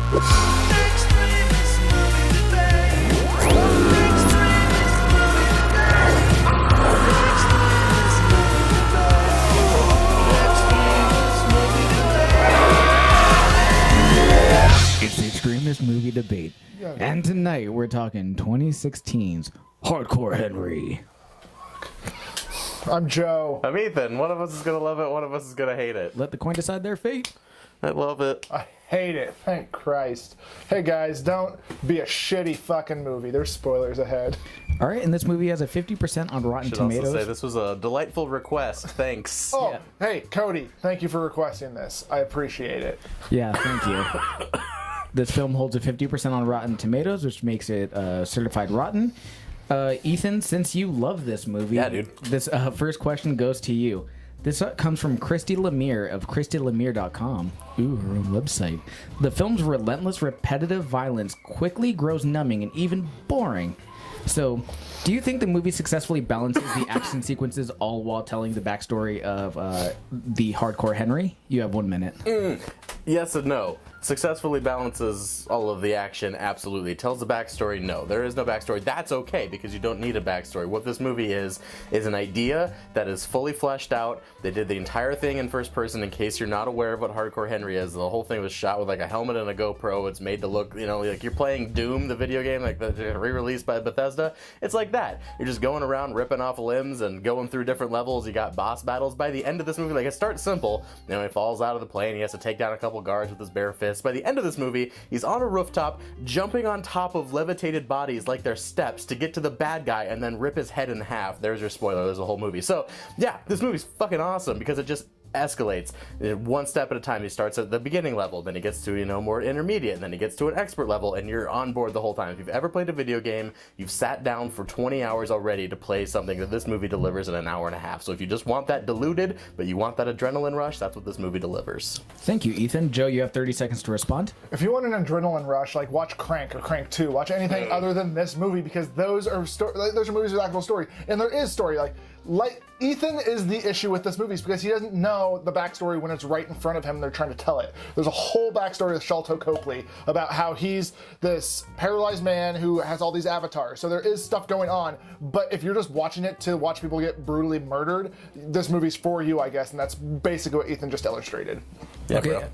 It's the Extremist Movie Debate. And tonight we're talking 2016's Hardcore Henry. I'm Joe. I'm Ethan. One of us is going to love it, one of us is going to hate it. Let the coin decide their fate. I love it. I hate it. Thank Christ. Hey guys, don't be a shitty fucking movie. There's spoilers ahead. All right, and this movie has a 50% on Rotten Should Tomatoes. also say this was a delightful request. Thanks. Oh, Yeah. Hey, Cody, thank you for requesting this. I appreciate it. Yeah, thank you. This film holds a 50% on Rotten Tomatoes, which makes it certified rotten. Ethan, since you love this movie, Yeah, dude. This first question goes to you. This comes from Christy Lemire of ChristyLemire.com. Ooh, her own website. The film's relentless, repetitive violence quickly grows numbing and even boring. So, do you think the movie successfully balances the action sequences all while telling the backstory of the Hardcore Henry? You have 1 minute. Yes and no. Successfully balances all of the action, absolutely. Tells the backstory, no. There is no backstory. That's okay, because you don't need a backstory. What this movie is an idea that is fully fleshed out. They did the entire thing in first person, in case you're not aware of what Hardcore Henry is. The whole thing was shot with like a helmet and a GoPro. It's made to look, like you're playing Doom, the video game, like the re-released by Bethesda. It's like that. You're just going around ripping off limbs and going through different levels. You got boss battles. By the end of this movie, it starts simple. He falls out of the plane. He has to take down a couple guards with his bare fist. By the end of this movie, he's on a rooftop, jumping on top of levitated bodies like they're steps to get to the bad guy and then rip his head in half. There's your spoiler. There's a whole movie. So, yeah, this movie's fucking awesome because it just escalates one step at a time. He starts at the beginning level, then he gets to more intermediate, and then he gets to an expert level, and you're on board the whole time. If you've ever played a video game, you've sat down for 20 hours already to play something that this movie delivers in an hour and a half. So if you just want that diluted, but you want that adrenaline rush, that's what this movie delivers. Thank you, Ethan. Joe, you have 30 seconds to respond. If you want an adrenaline rush, watch Crank or Crank 2. Watch anything other than this movie, because those are movies with actual story. And there is story. Like Ethan is the issue with this movie is because he doesn't know the backstory when it's right in front of him and they're trying to tell it. There's a whole backstory with Sholto Copley about how he's this paralyzed man who has all these avatars. So there is stuff going on, but if you're just watching it to watch people get brutally murdered, this movie's for you, I guess, and that's basically what Ethan just illustrated. Yeah, Okay,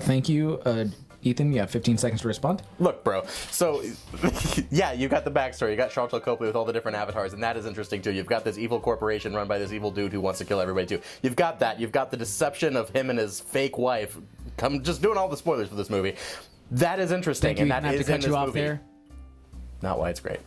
thank you. Ethan, you have 15 seconds to respond. Look, bro. So, yeah, you got the backstory. You got Sholto Copley with all the different avatars, and that is interesting, too. You've got this evil corporation run by this evil dude who wants to kill everybody, too. You've got that. You've got the deception of him and his fake wife. Just doing all the spoilers for this movie. That is interesting, Thank you. and that is in this movie. There. Not why it's great.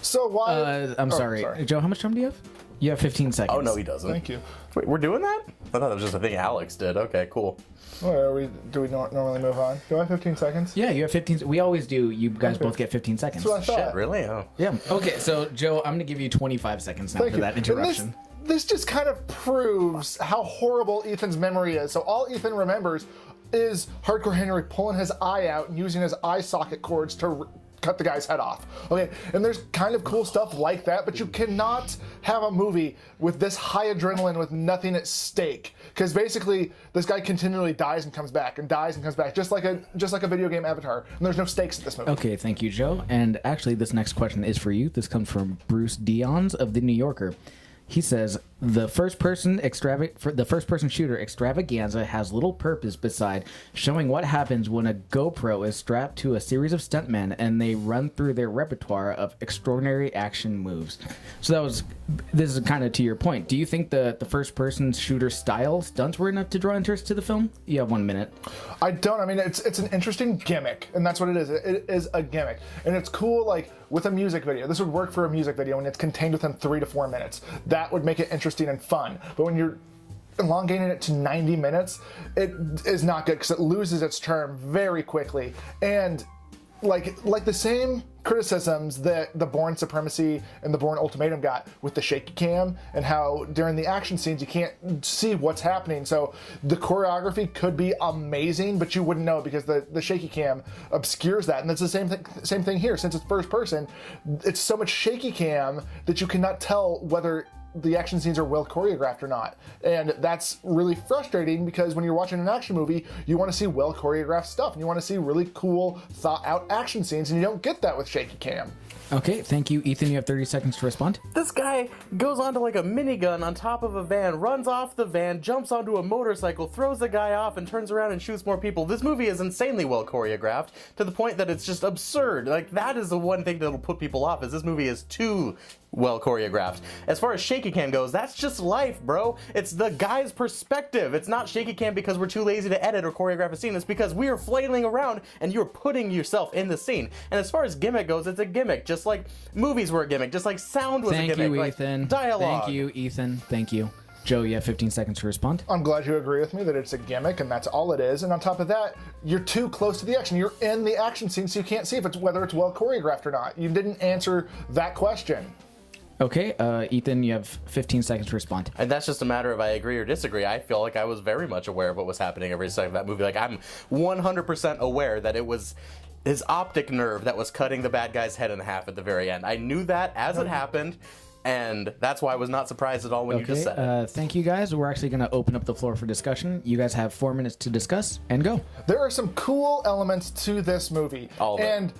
So why... I'm sorry. Joe, how much time do you have? You have 15 seconds. Oh, no, he doesn't. Thank you. Wait, we're doing that? I thought that was just a thing Alex did. Okay, cool. Do we normally move on? Do I have 15 seconds? Yeah, you have 15. We always do. You guys both get 15 seconds. That's what I thought. Shit, really? Oh. Yeah. Okay, so Joe, I'm going to give you 25 seconds now for that interruption. This just kind of proves how horrible Ethan's memory is. So all Ethan remembers is Hardcore Henry pulling his eye out and using his eye socket cords to cut the guy's head off. Okay, and there's kind of cool stuff like that, but you cannot have a movie with this high adrenaline with nothing at stake. Because basically, this guy continually dies and comes back and dies and comes back, just like a video game avatar. And there's no stakes in this movie. Okay, thank you, Joe. And actually, this next question is for you. This comes from Bruce Dions of The New Yorker. He says, the first-person shooter extravaganza has little purpose beside showing what happens when a GoPro is strapped to a series of stuntmen and they run through their repertoire of extraordinary action moves. So this is kind of to your point. Do you think the first-person shooter style stunts were enough to draw interest to the film? You have 1 minute. I don't. I mean, it's an interesting gimmick, and that's what it is. It is a gimmick, and it's cool. With a music video, this would work for a music video when it's contained within 3 to 4 minutes. That would make it interesting and fun. But when you're elongating it to 90 minutes, it is not good because it loses its charm very quickly. And like the same criticisms that the Bourne Supremacy and the Bourne Ultimatum got with the shaky cam and how during the action scenes you can't see what's happening. So the choreography could be amazing, but you wouldn't know because the shaky cam obscures that. And it's the same thing here. Since it's first person, it's so much shaky cam that you cannot tell whether the action scenes are well choreographed or not. And that's really frustrating because when you're watching an action movie, you want to see well choreographed stuff and you want to see really cool, thought out action scenes, and you don't get that with shaky cam. Okay, thank you, Ethan. You have 30 seconds to respond. This guy goes onto like a minigun on top of a van, runs off the van, jumps onto a motorcycle, throws the guy off, and turns around and shoots more people. This movie is insanely well choreographed to the point that it's just absurd. Like, that is the one thing that'll put people off, is this movie is too well choreographed. As far as shaky cam goes, that's just life, bro. It's the guy's perspective. It's not shaky cam because we're too lazy to edit or choreograph a scene. It's because we are flailing around and you're putting yourself in the scene. And as far as gimmick goes, it's a gimmick. Just like movies were a gimmick. Just like sound was a gimmick. Thank you, like Ethan. dialogue. Thank you, Ethan. Thank you. Joe, you have 15 seconds to respond. I'm glad you agree with me that it's a gimmick and that's all it is. And on top of that, you're too close to the action. You're in the action scene, so you can't see whether it's well choreographed or not. You didn't answer that question. Okay, Ethan, you have 15 seconds to respond. And that's just a matter of I agree or disagree. I feel like I was very much aware of what was happening every second of that movie. Like, I'm 100% aware that it was his optic nerve that was cutting the bad guy's head in half at the very end. I knew that as it happened, and that's why I was not surprised at all when you just said it. Thank you, guys. We're actually going to open up the floor for discussion. You guys have 4 minutes to discuss, and go. There are some cool elements to this movie. All of it. And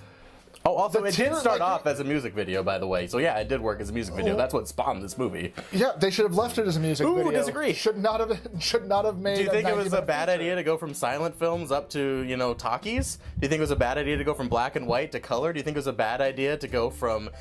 oh, also, it did start off as a music video, by the way. So yeah, it did work as a music video. That's what spawned this movie. yeah, they should have left it as a music video. Disagree. Should not have made. Do you think it was a 90-minute bad feature. idea to go from silent films up to, talkies? Do you think it was a bad idea to go from black and white to color? Do you think it was a bad idea to go from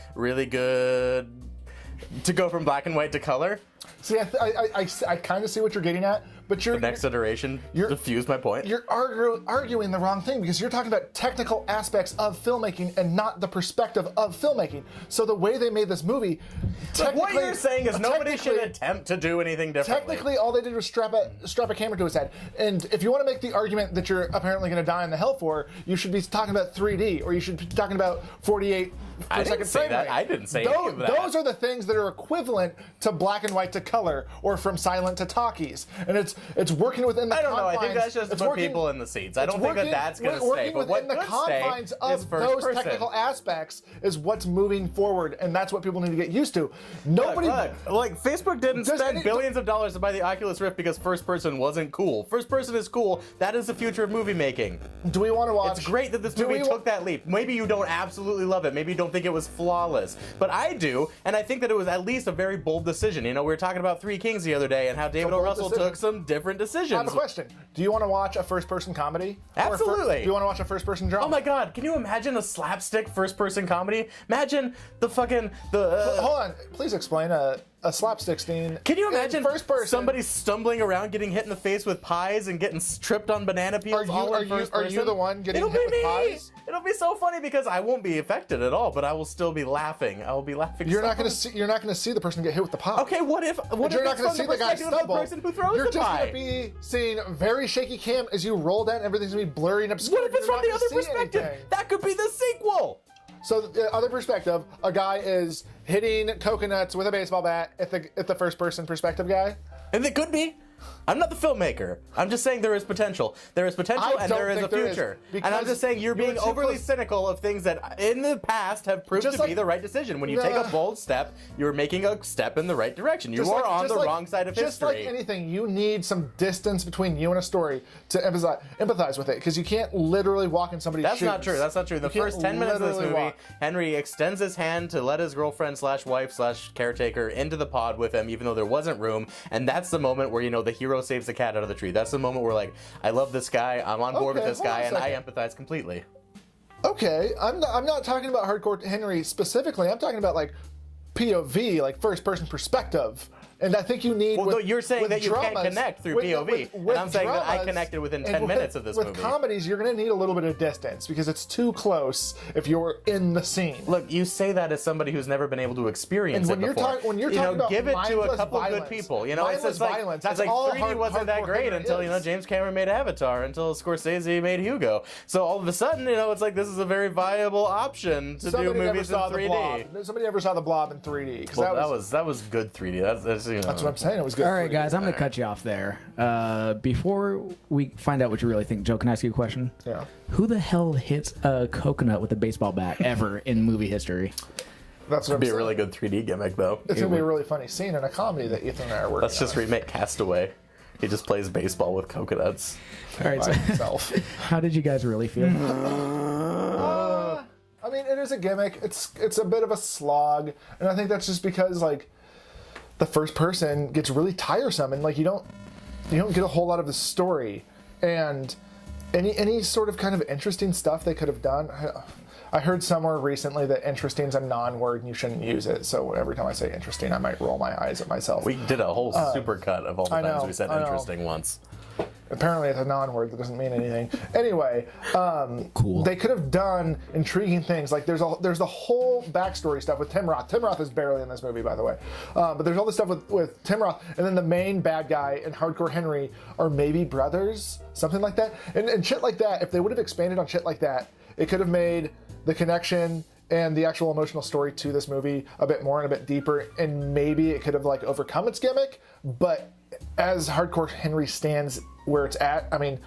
black and white to color? See, I kind of see what you're getting at, but The next iteration diffused my point. You're arguing the wrong thing because you're talking about technical aspects of filmmaking and not the perspective of filmmaking. So the way they made this movie, What you're saying is nobody should attempt to do anything differently. Technically, all they did was strap a camera to his head. And if you want to make the argument that you're apparently going to die in the hell for, you should be talking about 3D, or you should be talking about 48 per second frame rate. I didn't say any of that. Those are the things that are equivalent to black and white to color, or from silent to talkies. And it's working within the confines. I don't know. I think that's just to put people in the seats. I don't think that's going to stay. But what within the confines of those technical aspects is what's moving forward, and that's what people need to get used to. Nobody, like Facebook didn't spend billions of dollars to buy the Oculus Rift because first person wasn't cool. First person is cool. That is the future of movie making. Do we want to watch? It's great that this movie took that leap. Maybe you don't absolutely love it. Maybe you don't think it was flawless, but I do, and I think that it was at least a very bold decision. We were talking about Three Kings the other day and how David O. Russell took some different decisions. I have a question. Do you want to watch a first-person comedy? Absolutely. Do you want to watch a first-person drama? Oh my God! Can you imagine a slapstick first-person comedy? Imagine hold on. Please explain a slapstick scene. Can you imagine first person? somebody stumbling around, getting hit in the face with pies, and getting tripped on banana peels? Are you the one getting hit with pies? It'll be so funny because I won't be affected at all, but I will still be laughing. I will be laughing. You're not going to see the person get hit with the pie. Okay, what if you're not going to see the guy stumble? The person who throws you're the just pie. going to be seeing very shaky cam as you roll down. Everything's going to be blurry and obscure. What if it's from the other perspective? Anything. That could be the sequel. So the other perspective, a guy is hitting coconuts with a baseball bat at the first person perspective guy. And it could be. I'm not the filmmaker. I'm just saying there is potential. There is potential and there is a future. And I'm just saying you're being overly cynical of things that in the past have proved to be the right decision. When you take a bold step, you're making a step in the right direction. You are on the wrong side of history. Just like anything, you need some distance between you and a story to empathize with it, because you can't literally walk in somebody's shoes. That's not true. That's not true. The first 10 minutes of this movie, Henry extends his hand to let his girlfriend / wife / caretaker into the pod with him, even though there wasn't room. And that's the moment where, the hero saves the cat out of the tree. That's the moment where, like, I love this guy, I'm on board with this guy, and I empathize completely. Okay, I'm not talking about hardcore Henry specifically. I'm talking about, like, POV, like first person perspective. And I think you need. Well, you're saying that you can't connect through POV, and I'm saying that I connected within 10 minutes of this movie. With comedies, you're going to need a little bit of distance because it's too close if you're in the scene. Look, you say that as somebody who's never been able to experience it before. When you're talking about give it to a couple violence, good people. Mindless violence. That's like 3D wasn't that great until James Cameron made Avatar, until Scorsese made Hugo. So all of a sudden, it's like this is a very viable option to do movies in 3D. Somebody ever saw The Blob in 3D? Well, that was good 3D. That's what I'm saying. It was good. All right, guys, I'm going to cut you off there. Before we find out what you really think, Joe, can I ask you a question? Yeah. Who the hell hits a coconut with a baseball bat ever in movie history? That's what It'd be I'm a really saying. good 3D gimmick, though. It's going to be a really funny scene in a comedy that Ethan and I are working Let's just remake Castaway. He just plays baseball with coconuts. All right, by so himself. how did you guys really feel? I mean, it is a gimmick. It's a bit of a slog, and I think that's just because like the first person gets really tiresome, and like you don't get a whole lot of the story, and any sort of kind of interesting stuff they could have done. I heard somewhere recently that interesting is a non-word and you shouldn't use it. So every time I say interesting, I might roll my eyes at myself. We did a whole supercut of all the times we said interesting once. Apparently it's a non-word that doesn't mean anything. Anyway, Cool. They could have done intriguing things. Like there's the whole backstory stuff with Tim Roth. Tim Roth is barely in this movie, by the way. But there's all this stuff with Tim Roth, and then the main bad guy and Hardcore Henry are maybe brothers, something like that. And shit like that, if they would have expanded on shit like that, it could have made the connection and the actual emotional story to this movie a bit more and a bit deeper, and maybe it could have like overcome its gimmick. But as Hardcore Henry stands where it's at, I mean,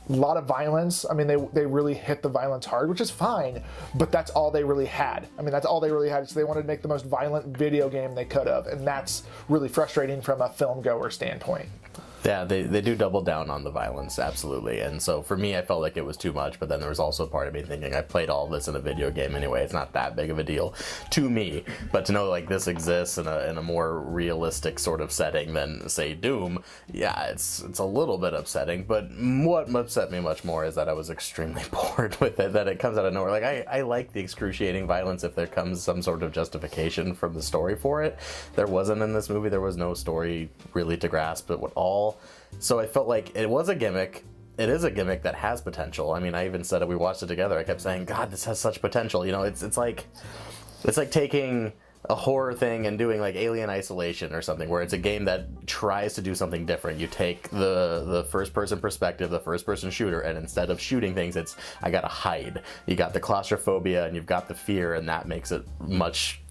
a lot of violence. I mean, they really hit the violence hard, which is fine, but that's all they really had. I mean, that's all they really had. So they wanted to make the most violent video game they could have, and that's really frustrating from a film goer standpoint. Yeah, they do double down on the violence, absolutely. And so for me, I felt like it was too much, but then there was also a part of me thinking, I played all this in a video game anyway. It's not that big of a deal to me. But to know like this exists in a more realistic sort of setting than, say, Doom, yeah, it's a little bit upsetting. But what upset me much more is that I was extremely bored with it, that it comes out of nowhere. Like, I like the excruciating violence if there comes some sort of justification from the story for it. There wasn't in this movie. There was no story really to grasp it at all. So I felt like it was a gimmick. It is a gimmick that has potential. I mean, I even said it, we watched it together. I kept saying, God, this has such potential. You know, it's like taking a horror thing and doing like Alien Isolation or something, where it's a game that tries to do something different. You take the first person perspective, the first person shooter, and instead of shooting things, it's I gotta hide. You got the claustrophobia and you've got the fear, and that makes it much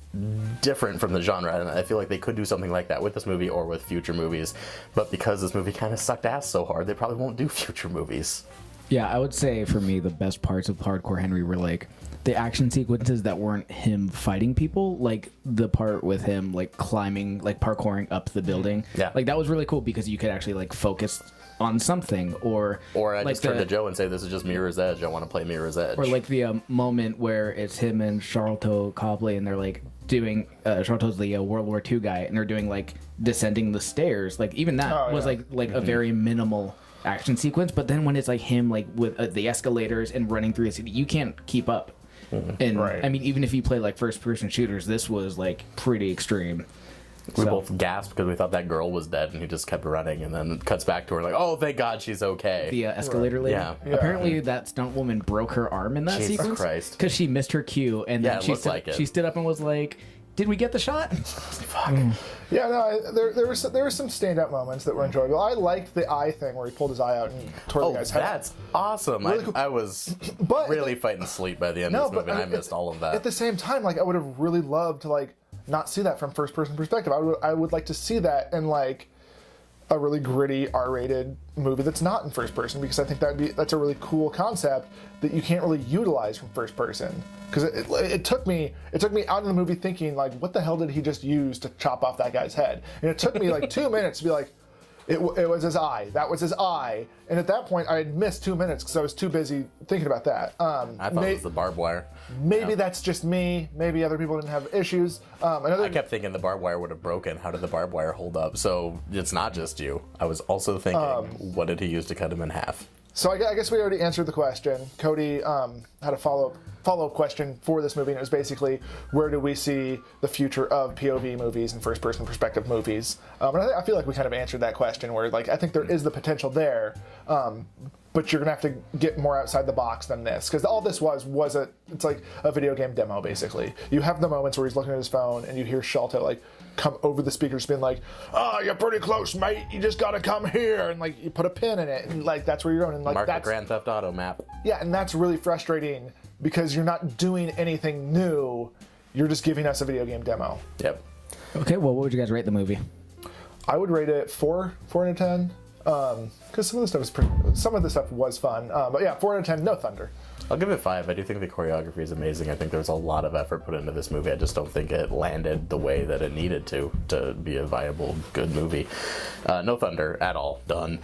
different from the genre, and I feel like they could do something like that with this movie or with future movies, but because this movie kind of sucked ass so hard, they probably won't do future movies. Yeah, I would say for me the best parts of Hardcore Henry were like the action sequences that weren't him fighting people, like the part with him like climbing, like parkouring up the building. Yeah, like that was really cool because you could actually like focus on something, or I like just turn to Joe and say, this is just Mirror's Edge, I want to play Mirror's Edge. Or like the moment where it's him and Charlton Copley and they're like doing Charlton's the World War II guy, and they're doing like descending the stairs. Like even that was like a very minimal action sequence, but then when it's like him like with the escalators and running through the city, you can't keep up. And I mean, even if you play like first person shooters, this was like pretty extreme. We both gasped because we thought that girl was dead, and he just kept running, and then it cuts back to her like, oh, thank God she's okay. The escalator lady. Yeah. Apparently that stunt woman broke her arm in that Jesus sequence. Christ. Because she missed her cue, and then it looked like it. she stood up and was like, did we get the shot? Fuck. Yeah, no, there were some standout moments that were enjoyable. I liked the eye thing where he pulled his eye out and tore the guy's head. That's awesome. Really cool. I was But really fighting sleep by the end of this movie, and I missed all of that. At the same time, like I would have really loved to like not see that from first person perspective. I would like to see that in like a really gritty R-rated movie that's not in first person, because I think that's a really cool concept that you can't really utilize from first person. Because it took me out of the movie thinking like, what the hell did he just use to chop off that guy's head? And it took me like 2 minutes to be like, it was his eye. That was his eye. And at that point, I had missed 2 minutes because I was too busy thinking about that. I thought it was the barbed wire. Maybe that's just me. Maybe other people didn't have issues. I kept thinking the barbed wire would have broken. How did the barbed wire hold up? So it's not just you. I was also thinking, what did he use to cut him in half? So I guess we already answered the question. Cody had a follow-up question for this movie, and it was basically, where do we see the future of POV movies and first-person perspective movies? And I feel like we kind of answered that question, where like I think there is the potential there, but you're gonna have to get more outside the box than this, because all this was it's like a video game demo basically. You have the moments where he's looking at his phone and you hear Shelto like come over the speakers being like, "Oh, you're pretty close, mate. You just gotta come here," and like you put a pin in it, and like that's where you're going. And like Mark that's the Grand Theft Auto map. Yeah, and that's really frustrating because you're not doing anything new. You're just giving us a video game demo. Yep. Okay, well, what would you guys rate the movie? I would rate it 4 out of 10. Because some of the stuff was fun. But yeah, 4 out of 10. No thunder. I'll give it 5. I do think the choreography is amazing. I think there's a lot of effort put into this movie. I just don't think it landed the way that it needed to be a viable, good movie. No thunder at all. Done.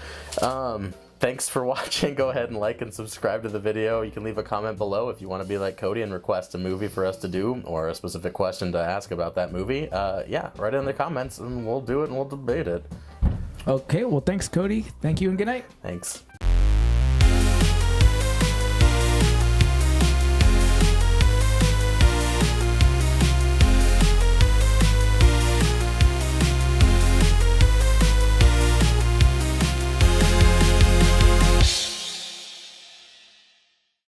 Thanks for watching. Go ahead and like and subscribe to the video. You can leave a comment below if you want to be like Cody and request a movie for us to do or a specific question to ask about that movie. Yeah, write it in the comments and we'll do it and we'll debate it. Okay, well, thanks, Cody. Thank you and good night. Thanks.